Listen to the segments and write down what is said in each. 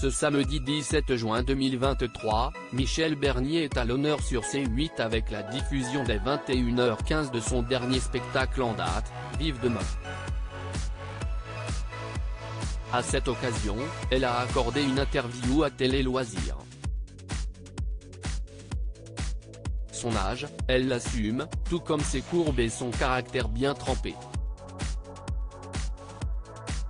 Ce samedi 17 juin 2023, Michel Bernier est à l'honneur sur C8 avec la diffusion dès 21h15 de son dernier spectacle en date, Vive demain. À cette occasion, elle a accordé une interview à Télé Loisirs. Son âge, elle l'assume, tout comme ses courbes et son caractère bien trempé.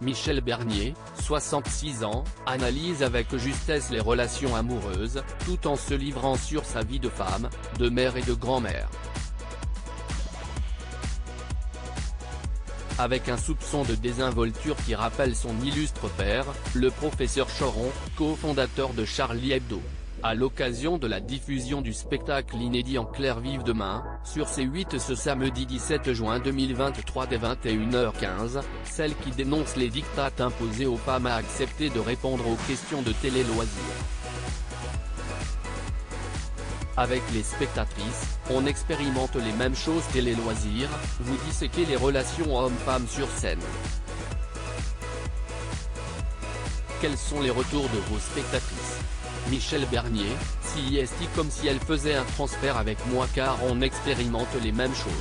Michel Bernier, 66 ans, analyse avec justesse les relations amoureuses, tout en se livrant sur sa vie de femme, de mère et de grand-mère. Avec un soupçon de désinvolture qui rappelle son illustre père, le professeur Choron, cofondateur de Charlie Hebdo. À l'occasion de la diffusion du spectacle inédit en clair Vive demain, sur C8 ce samedi 17 juin 2023 dès 21h15, celle qui dénonce les diktats imposés aux femmes a accepté de répondre aux questions de Télé Loisirs. Avec les spectatrices, on expérimente les mêmes choses. Télé Loisirs, vous disséquez les relations hommes-femmes sur scène. Quels sont les retours de vos spectatrices? Michel Bernier, CIST comme si elle faisait un transfert avec moi car on expérimente les mêmes choses.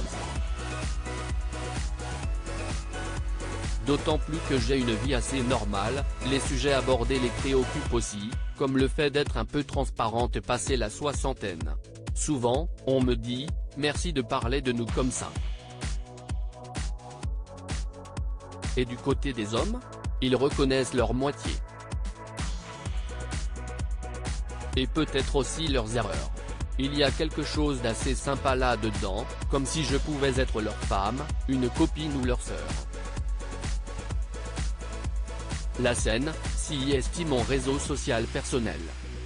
D'autant plus que j'ai une vie assez normale, les sujets abordés les préoccupent aussi, comme le fait d'être un peu transparente passé la soixantaine. Souvent, on me dit, merci de parler de nous comme ça. Et du côté des hommes? Ils reconnaissent leur moitié. Et peut-être aussi leurs erreurs. Il y a quelque chose d'assez sympa là-dedans, comme si je pouvais être leur femme, une copine ou leur sœur. La scène, CIST mon réseau social personnel.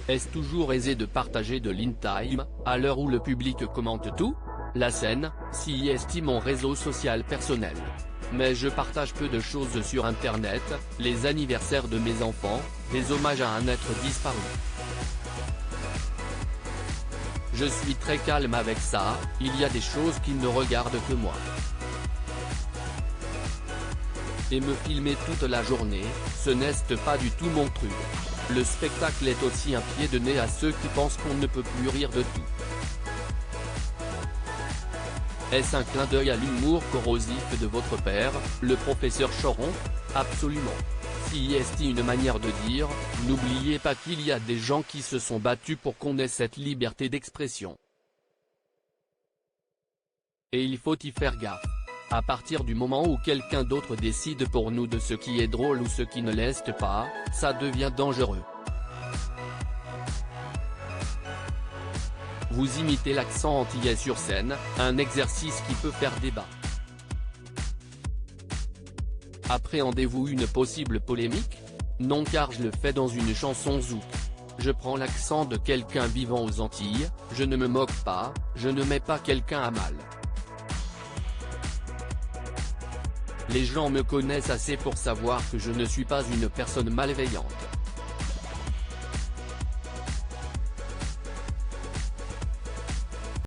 Est-ce toujours aisé de partager de l'in-time, à l'heure où le public commente tout? La scène, CIST mon réseau social personnel. Mais je partage peu de choses sur internet, les anniversaires de mes enfants, des hommages à un être disparu. Je suis très calme avec ça, il y a des choses qui ne regardent que moi. Et me filmer toute la journée, ce n'est pas du tout mon truc. Le spectacle est aussi un pied de nez à ceux qui pensent qu'on ne peut plus rire de tout. Est-ce un clin d'œil à l'humour corrosif de votre père, le professeur Choron? Absolument. CIST une manière de dire, n'oubliez pas qu'il y a des gens qui se sont battus pour qu'on ait cette liberté d'expression. Et il faut y faire gaffe. À partir du moment où quelqu'un d'autre décide pour nous de ce qui est drôle ou ce qui ne l'est pas, ça devient dangereux. Vous imitez l'accent antillais sur scène, un exercice qui peut faire débat. Appréhendez-vous une possible polémique? Non car je le fais dans une chanson zouk. Je prends l'accent de quelqu'un vivant aux Antilles, je ne me moque pas, je ne mets pas quelqu'un à mal. Les gens me connaissent assez pour savoir que je ne suis pas une personne malveillante.